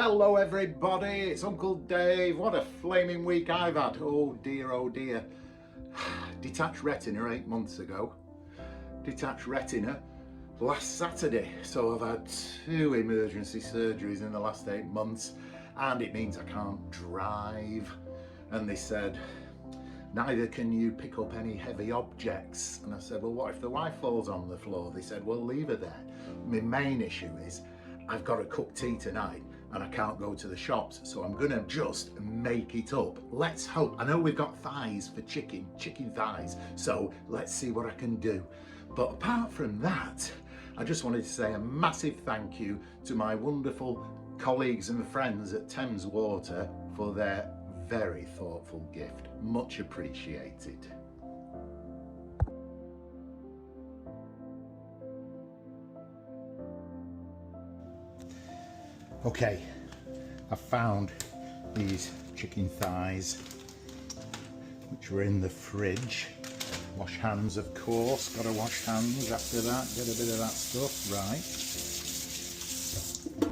Hello everybody, it's Uncle Dave. What a flaming week I've had. Oh dear, oh dear. Detached retina 8 months ago. Detached retina last Saturday. So I've had 2 emergency surgeries in the last 8 months and it means I can't drive. And they said, neither can you pick up any heavy objects. And I said, well, what if the wife falls on the floor? They said, well, leave her there. My main issue is I've got to cook tea tonight and I can't go to the shops, so I'm gonna just make it up. Let's hope. I know we've got thighs for chicken thighs, so let's see what I can do. But apart from that, I just wanted to say a massive thank you to my wonderful colleagues and friends at Thames Water for their very thoughtful gift. Much appreciated. Okay, I found these chicken thighs which were in the fridge. Wash hands, of course, gotta wash hands after that, get a bit of that stuff, right.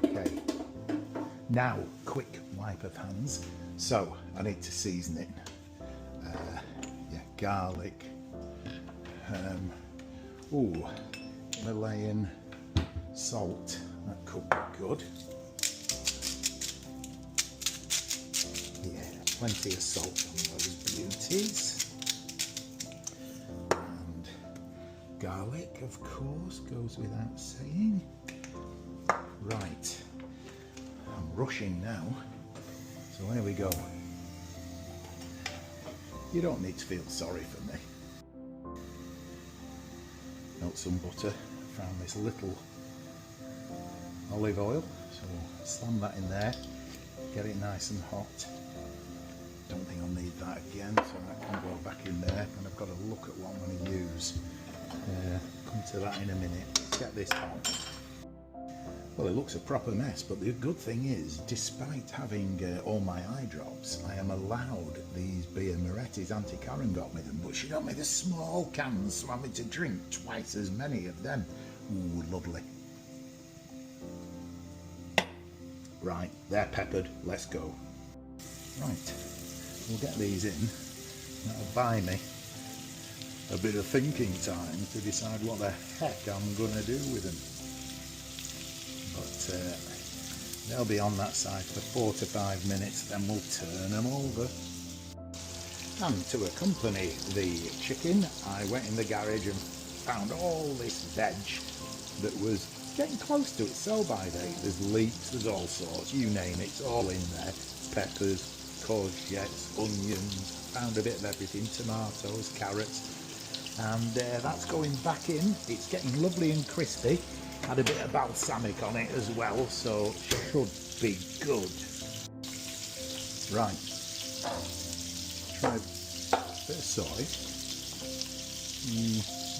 Okay, now quick wipe of hands. So I need to season it. Garlic, Himalayan salt, that could be good. Yeah, plenty of salt on those beauties. And garlic, of course, goes without saying. Right, I'm rushing now, so here we go. You don't need to feel sorry for me. Melt some butter. Found this little olive oil, so slam that in there. Get it nice and hot. Don't think I'll need that again, so that can go back in there. And I've got to look at what I'm going to use. Come to that in a minute. Let's get this hot. Well, it looks a proper mess, but the good thing is, despite having all my eye drops, I am allowed these beer Moretti's. Auntie Karen got me them, but she got me the small cans, so I'm to drink twice as many of them. Ooh, lovely. Right, they're peppered, let's go. Right, we'll get these in. That'll buy me a bit of thinking time to decide what the heck I'm going to do with them. But they'll be on that side for 4 to 5 minutes, then we'll turn them over. And to accompany the chicken, I went in the garage and found all this veg that was getting close to its sell-by date. There's leeks, there's all sorts, you name it, it's all in there. Peppers, courgettes, onions, found a bit of everything, tomatoes, carrots, and that's going back in. It's getting lovely and crispy. Had a bit of balsamic on it as well, so should be good. Right, try a bit of soy,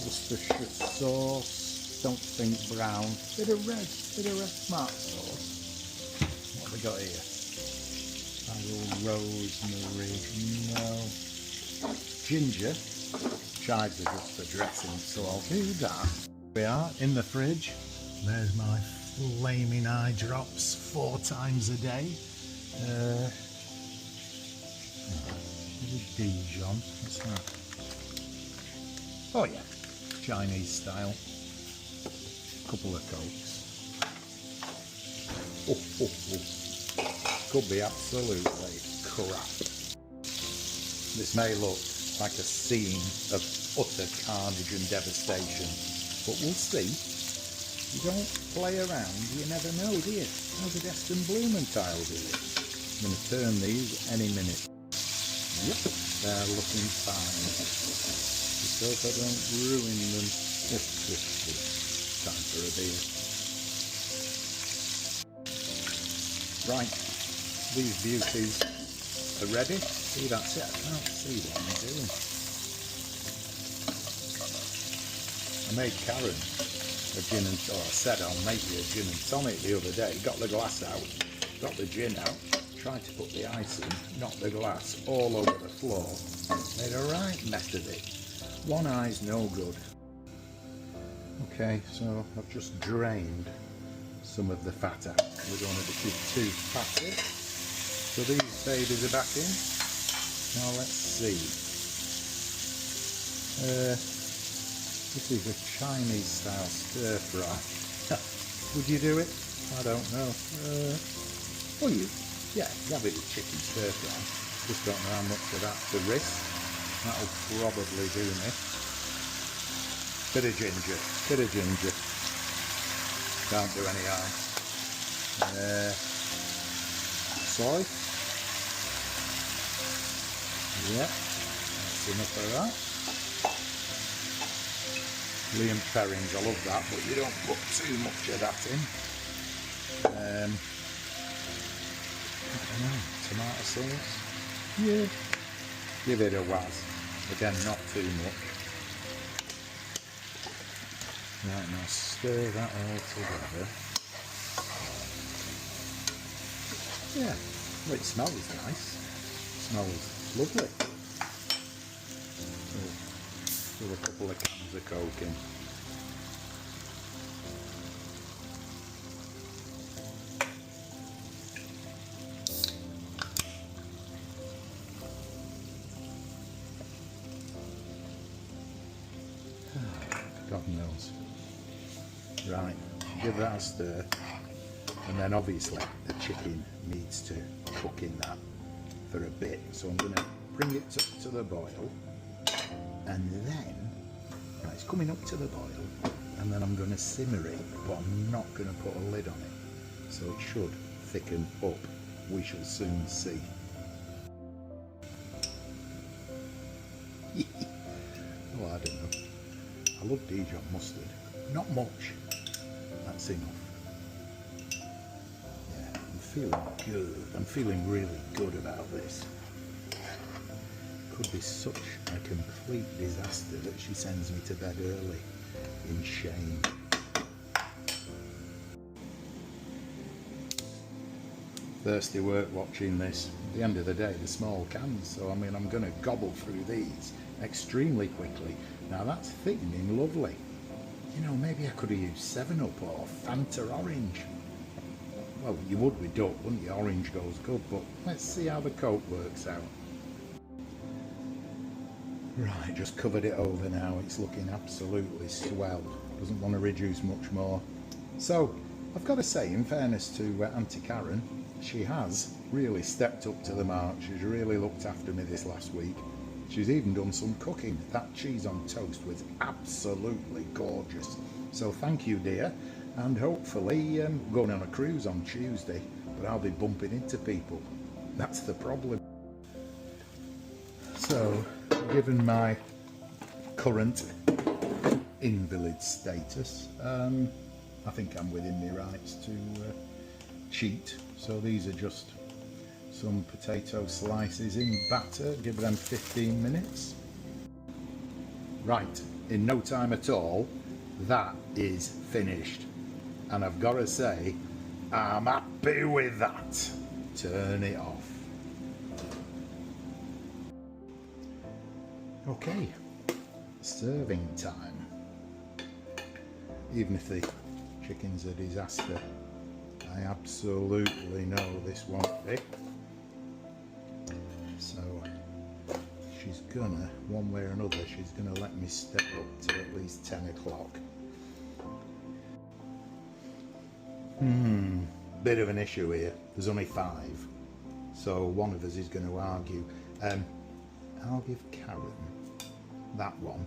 Worcestershire sauce, don't think brown, bit of red smart sauce. What have we got here? Rosemary, no. Ginger, chives are just for dressing, so I'll do that. We are in the fridge. There's my flaming eye drops 4 times a day. Dijon, what's that? Oh yeah, Chinese style. Couple of Cokes. Could be absolutely crap. This may look like a scene of utter carnage and devastation, but we'll see. You don't play around, you never know, do you? How's the Destin Blumenthal do it? I'm going to turn these any minute. Yep, they're looking fine. Just hope I don't ruin them. Time for a beer. Right, these beauties are ready. See, that's it. I can't see what I'm doing. I made Karen a gin and tonic. I said I'll make you a gin and tonic the other day. Got the glass out, got the gin out, tried to put the ice in, knocked the glass all over the floor. Made a right mess of it. One eye's no good. Okay, so I've just drained some of the fat out. We don't want it to be too fatty. So these babies are back in. Now let's see. This is a Chinese style stir fry. Would you do it? I don't know. Well, yeah, have it with chicken stir fry. Just don't know how much of that to risk. That'll probably do me. Bit of ginger. Can't do any harm. Soy. Yeah, that's enough of that. Liam Perrins, I love that, but you don't put too much of that in. I don't know, tomato sauce. Yeah, give it a whiz. Again, not too much. Right, now stir that all together. Yeah, well, it smells nice. It smells lovely. So, a couple of cans of Coke in. God knows. Right, give that a stir, and then obviously the chicken needs to cook in that for a bit, so I'm going to bring it up to the boil, and then it's coming up to the boil, and then I'm going to simmer it, but I'm not going to put a lid on it, so it should thicken up. We shall soon see. Well, I don't know. I love Dijon mustard. Not much. That's enough. Yeah, I'm feeling good. I'm feeling really good about this. Could be such a complete disaster that she sends me to bed early in shame. Thirsty work watching this. At the end of the day, the small cans, so I mean I'm going to gobble through these extremely quickly. Now that's thickening lovely. You know, maybe I could have used 7-Up or Fanta Orange. Well, you would with duck, wouldn't you? Orange goes good, but let's see how the Coke works out. Right, just covered it over now. It's looking absolutely swell. Doesn't want to reduce much more. So, I've got to say, in fairness to Auntie Karen, she has really stepped up to the mark. She's really looked after me this last week. She's even done some cooking. That cheese on toast was absolutely gorgeous. So thank you, dear. And hopefully, I'm going on a cruise on Tuesday, but I'll be bumping into people. That's the problem. So, given my current invalid status, I think I'm within my rights to cheat. So these are just some potato slices in batter, give them 15 minutes. Right, in no time at all, that is finished. And I've got to say, I'm happy with that. Turn it off. Okay, serving time. Even if the chicken's a disaster, I absolutely know this won't be. So she's gonna, one way or another, she's gonna let me step up to at least 10 o'clock. Bit of an issue here. There's only 5, so one of us is going to argue. I'll give Karen that one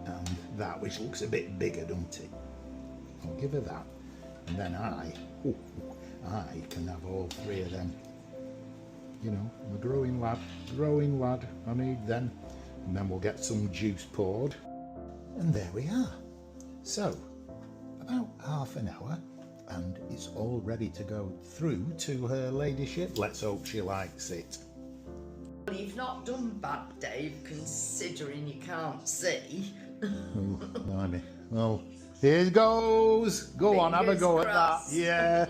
and that, which looks a bit bigger, doesn't it? I'll give her that, and then I can have all 3 of them. You know, I'm a growing lad, I need them. And then we'll get some juice poured. And there we are. So, about half an hour, and it's all ready to go through to her ladyship. Let's hope she likes it. Well, you've not done bad, Dave, considering you can't see. Oh, blimey. Well, here goes. Go on, have a go at that. Yeah.